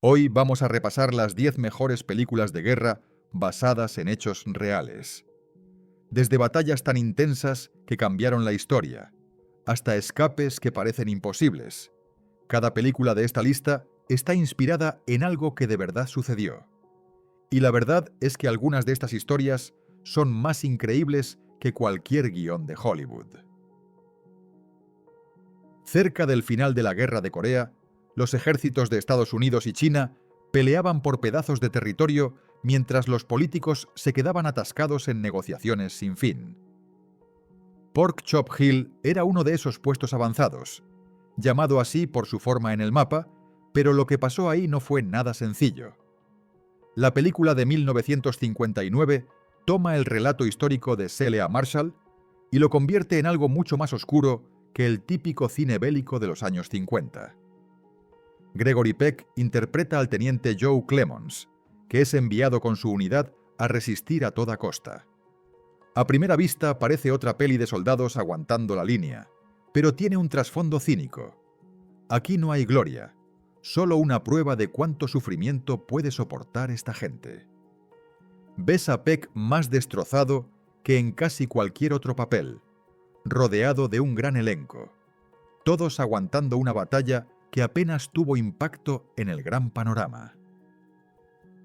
Hoy vamos a repasar las 10 mejores películas de guerra basadas en hechos reales. Desde batallas tan intensas que cambiaron la historia, hasta escapes que parecen imposibles. Cada película de esta lista está inspirada en algo que de verdad sucedió. Y la verdad es que algunas de estas historias son más increíbles que cualquier guión de Hollywood. Cerca del final de la Guerra de Corea, los ejércitos de Estados Unidos y China peleaban por pedazos de territorio mientras los políticos se quedaban atascados en negociaciones sin fin. Pork Chop Hill era uno de esos puestos avanzados, llamado así por su forma en el mapa, pero lo que pasó ahí no fue nada sencillo. La película de 1959 toma el relato histórico de Celia Marshall y lo convierte en algo mucho más oscuro que el típico cine bélico de los años 50. Gregory Peck interpreta al teniente Joe Clemons, que es enviado con su unidad a resistir a toda costa. A primera vista parece otra peli de soldados aguantando la línea, pero tiene un trasfondo cínico. Aquí no hay gloria, solo una prueba de cuánto sufrimiento puede soportar esta gente. Ves a Peck más destrozado que en casi cualquier otro papel, rodeado de un gran elenco, todos aguantando una batalla que apenas tuvo impacto en el gran panorama.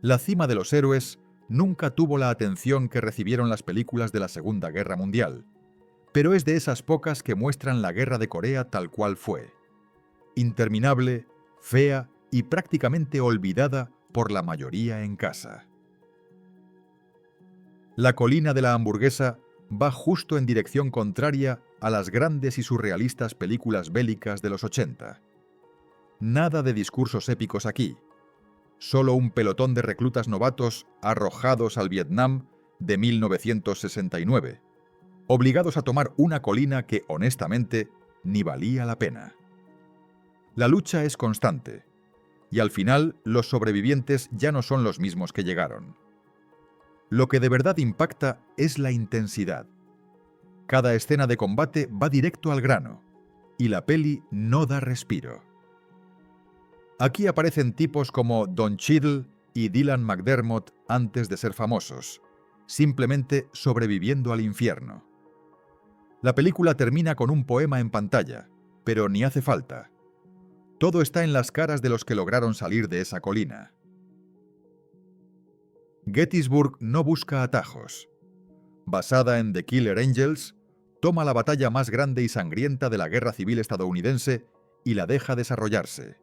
La cima de los héroes nunca tuvo la atención que recibieron las películas de la Segunda Guerra Mundial, pero es de esas pocas que muestran la Guerra de Corea tal cual fue. Interminable, fea y prácticamente olvidada por la mayoría en casa. La colina de la hamburguesa va justo en dirección contraria a las grandes y surrealistas películas bélicas de los 80. Nada de discursos épicos aquí. Solo un pelotón de reclutas novatos arrojados al Vietnam de 1969, obligados a tomar una colina que, honestamente, ni valía la pena. La lucha es constante, y al final los sobrevivientes ya no son los mismos que llegaron. Lo que de verdad impacta es la intensidad. Cada escena de combate va directo al grano, y la peli no da respiro. Aquí aparecen tipos como Don Cheadle y Dylan McDermott antes de ser famosos, simplemente sobreviviendo al infierno. La película termina con un poema en pantalla, pero ni hace falta. Todo está en las caras de los que lograron salir de esa colina. Gettysburg no busca atajos. Basada en The Killer Angels, toma la batalla más grande y sangrienta de la Guerra Civil estadounidense y la deja desarrollarse,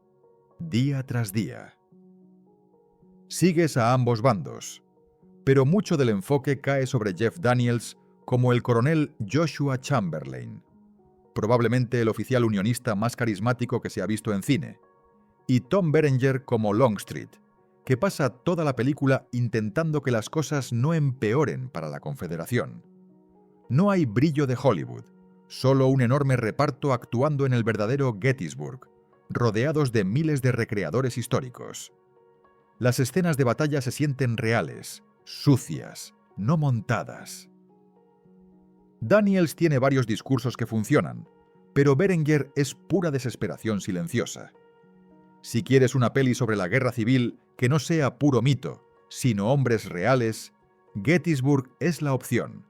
día tras día. Sigues a ambos bandos, pero mucho del enfoque cae sobre Jeff Daniels como el coronel Joshua Chamberlain, probablemente el oficial unionista más carismático que se ha visto en cine, y Tom Berenger como Longstreet, que pasa toda la película intentando que las cosas no empeoren para la Confederación. No hay brillo de Hollywood, solo un enorme reparto actuando en el verdadero Gettysburg, rodeados de miles de recreadores históricos. Las escenas de batalla se sienten reales, sucias, no montadas. Daniels tiene varios discursos que funcionan, pero Berenger es pura desesperación silenciosa. Si quieres una peli sobre la guerra civil que no sea puro mito, sino hombres reales, Gettysburg es la opción.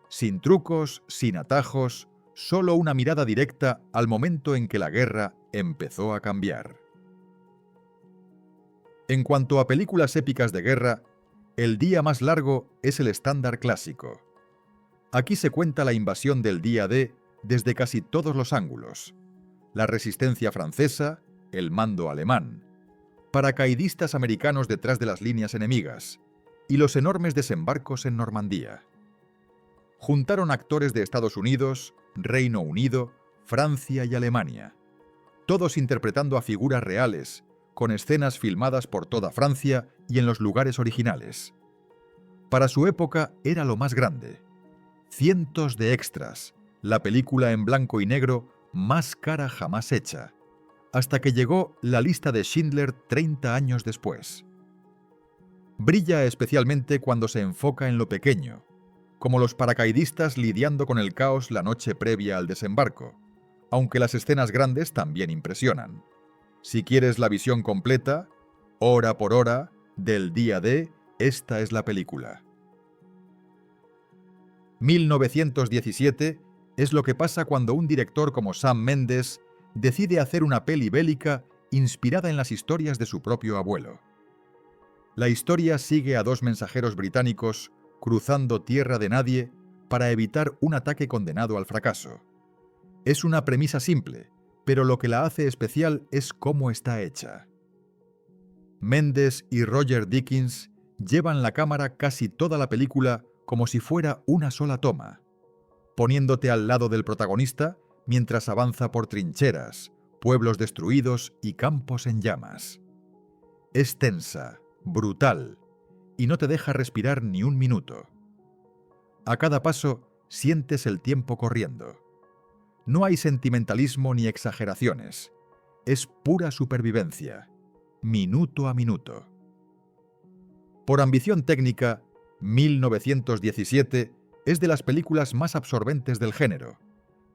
Sin trucos, sin atajos, solo una mirada directa al momento en que la guerra empezó a cambiar. En cuanto a películas épicas de guerra, El día más largo es el estándar clásico. Aquí se cuenta la invasión del día D desde casi todos los ángulos. La resistencia francesa, el mando alemán, paracaidistas americanos detrás de las líneas enemigas y los enormes desembarcos en Normandía. Juntaron actores de Estados Unidos, Reino Unido, Francia y Alemania, todos interpretando a figuras reales, con escenas filmadas por toda Francia y en los lugares originales. Para su época era lo más grande. Cientos de extras, la película en blanco y negro más cara jamás hecha, hasta que llegó La lista de Schindler 30 años después. Brilla especialmente cuando se enfoca en lo pequeño, como los paracaidistas lidiando con el caos la noche previa al desembarco, aunque las escenas grandes también impresionan. Si quieres la visión completa, Hora por hora, del día de, esta es la película. 1917 es lo que pasa cuando un director como Sam Mendes decide hacer una peli bélica inspirada en las historias de su propio abuelo. La historia sigue a dos mensajeros británicos cruzando tierra de nadie para evitar un ataque condenado al fracaso. Es una premisa simple, pero lo que la hace especial es cómo está hecha. Mendes y Roger Deakins llevan la cámara casi toda la película como si fuera una sola toma, poniéndote al lado del protagonista mientras avanza por trincheras, pueblos destruidos y campos en llamas. Es tensa, brutal, y no te deja respirar ni un minuto. A cada paso sientes el tiempo corriendo. No hay sentimentalismo ni exageraciones. Es pura supervivencia, minuto a minuto. Por ambición técnica, 1917 es de las películas más absorbentes del género,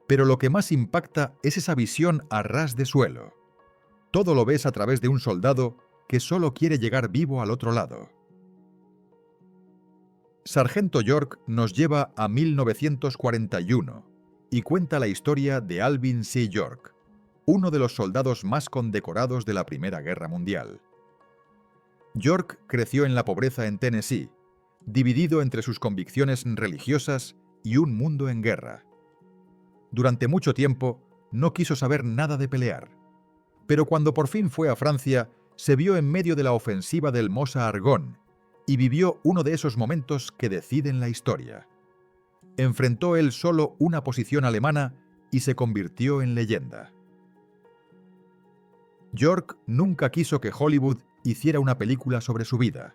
pero lo que más impacta es esa visión a ras de suelo. Todo lo ves a través de un soldado que solo quiere llegar vivo al otro lado. Sargento York nos lleva a 1941 y cuenta la historia de Alvin C. York, uno de los soldados más condecorados de la Primera Guerra Mundial. York creció en la pobreza en Tennessee, dividido entre sus convicciones religiosas y un mundo en guerra. Durante mucho tiempo no quiso saber nada de pelear, pero cuando por fin fue a Francia, se vio en medio de la ofensiva del Mosa-Argonne y vivió uno de esos momentos que deciden la historia. Enfrentó él solo una posición alemana y se convirtió en leyenda. York nunca quiso que Hollywood hiciera una película sobre su vida.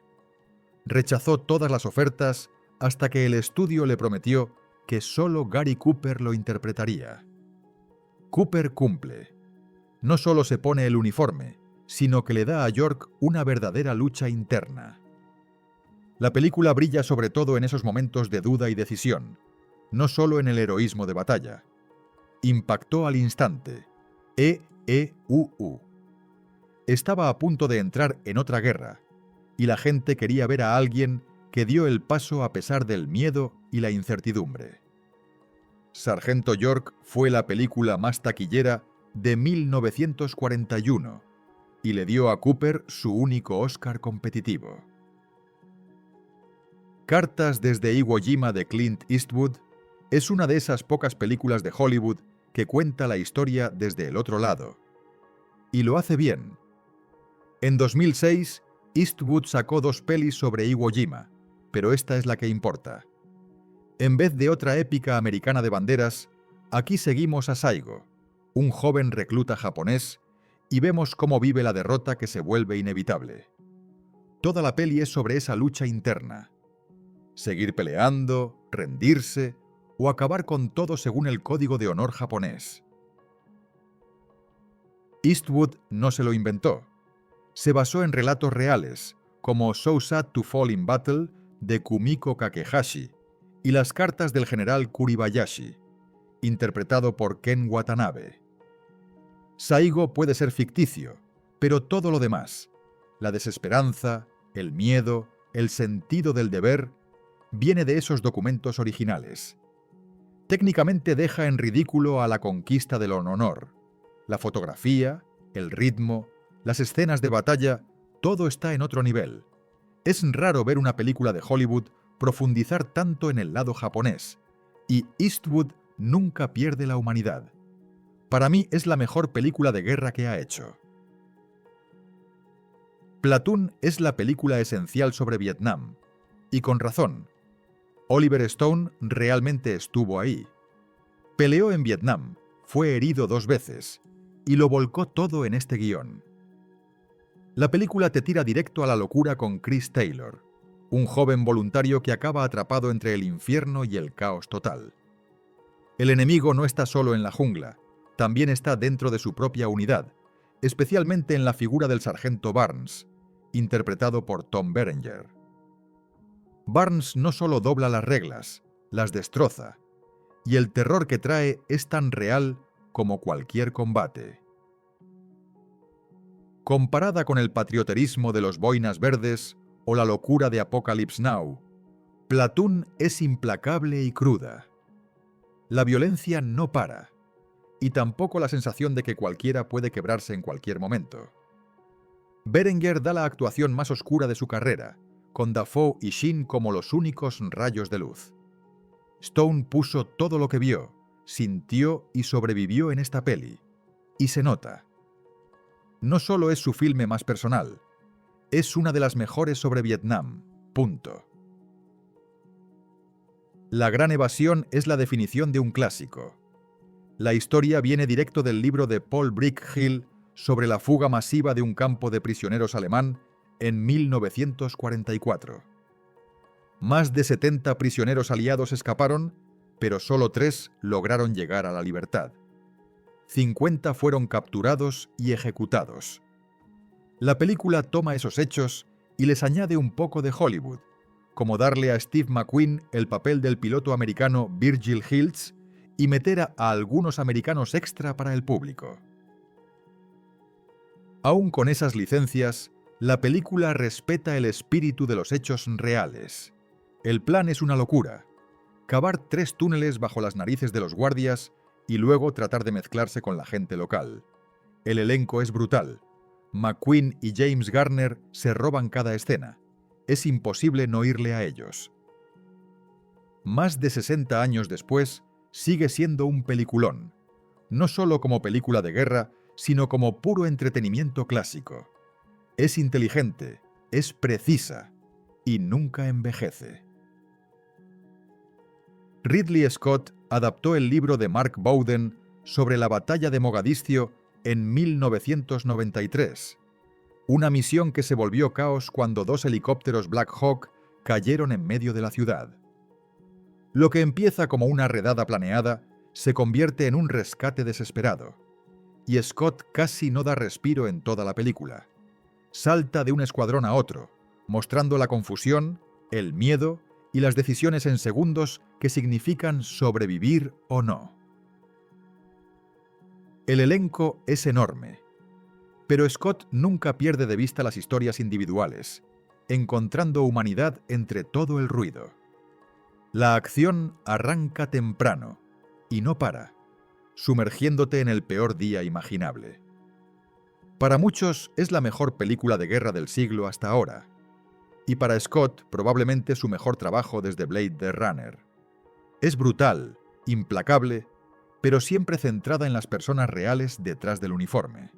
Rechazó todas las ofertas hasta que el estudio le prometió que solo Gary Cooper lo interpretaría. Cooper cumple. No solo se pone el uniforme, sino que le da a York una verdadera lucha interna. La película brilla sobre todo en esos momentos de duda y decisión, no solo en el heroísmo de batalla. Impactó al instante. EEUU. Estaba a punto de entrar en otra guerra, y la gente quería ver a alguien que dio el paso a pesar del miedo y la incertidumbre. Sargento York fue la película más taquillera de 1941 y le dio a Cooper su único Oscar competitivo. Cartas desde Iwo Jima de Clint Eastwood es una de esas pocas películas de Hollywood que cuenta la historia desde el otro lado. Y lo hace bien. En 2006, Eastwood sacó 2 pelis sobre Iwo Jima, pero esta es la que importa. En vez de otra épica americana de banderas, aquí seguimos a Saigo, un joven recluta japonés, y vemos cómo vive la derrota que se vuelve inevitable. Toda la peli es sobre esa lucha interna. Seguir peleando, rendirse o acabar con todo según el código de honor japonés. Eastwood no se lo inventó. Se basó en relatos reales, como So Sad to Fall in Battle, de Kumiko Kakehashi, y las cartas del general Kuribayashi, interpretado por Ken Watanabe. Saigo puede ser ficticio, pero todo lo demás, la desesperanza, el miedo, el sentido del deber, viene de esos documentos originales. Técnicamente deja en ridículo a la conquista del honor. La fotografía, el ritmo, las escenas de batalla, todo está en otro nivel. Es raro ver una película de Hollywood profundizar tanto en el lado japonés, y Eastwood nunca pierde la humanidad. Para mí es la mejor película de guerra que ha hecho. Platoon es la película esencial sobre Vietnam, y con razón. Oliver Stone realmente estuvo ahí. Peleó en Vietnam, fue herido 2 veces, y lo volcó todo en este guión. La película te tira directo a la locura con Chris Taylor, un joven voluntario que acaba atrapado entre el infierno y el caos total. El enemigo no está solo en la jungla, también está dentro de su propia unidad, especialmente en la figura del sargento Barnes, interpretado por Tom Berenger. Barnes no solo dobla las reglas, las destroza, y el terror que trae es tan real como cualquier combate. Comparada con el patrioterismo de los Boinas Verdes o la locura de Apocalypse Now, Platoon es implacable y cruda. La violencia no para, y tampoco la sensación de que cualquiera puede quebrarse en cualquier momento. Berenguer da la actuación más oscura de su carrera, con Dafoe y Sheen como los únicos rayos de luz. Stone puso todo lo que vio, sintió y sobrevivió en esta peli, y se nota. No solo es su filme más personal, es una de las mejores sobre Vietnam. Punto. La Gran Evasión es la definición de un clásico. La historia viene directo del libro de Paul Brickhill sobre la fuga masiva de un campo de prisioneros alemán en 1944. Más de 70 prisioneros aliados escaparon, pero solo 3 lograron llegar a la libertad. 50 fueron capturados y ejecutados. La película toma esos hechos y les añade un poco de Hollywood, como darle a Steve McQueen el papel del piloto americano Virgil Hills y meter a algunos americanos extra para el público. Aún con esas licencias, la película respeta el espíritu de los hechos reales. El plan es una locura: cavar 3 túneles bajo las narices de los guardias y luego tratar de mezclarse con la gente local. El elenco es brutal. McQueen y James Garner se roban cada escena. Es imposible no irle a ellos. Más de 60 años después, sigue siendo un peliculón, no solo como película de guerra, sino como puro entretenimiento clásico. Es inteligente, es precisa y nunca envejece. Ridley Scott adaptó el libro de Mark Bowden sobre la batalla de Mogadiscio en 1993, una misión que se volvió caos cuando 2 helicópteros Black Hawk cayeron en medio de la ciudad. Lo que empieza como una redada planeada se convierte en un rescate desesperado, y Scott casi no da respiro en toda la película. Salta de un escuadrón a otro, mostrando la confusión, el miedo y las decisiones en segundos que significan sobrevivir o no. El elenco es enorme, pero Scott nunca pierde de vista las historias individuales, encontrando humanidad entre todo el ruido. La acción arranca temprano y no para, sumergiéndote en el peor día imaginable. Para muchos es la mejor película de guerra del siglo hasta ahora, y para Scott probablemente su mejor trabajo desde Blade Runner. Es brutal, implacable, pero siempre centrada en las personas reales detrás del uniforme.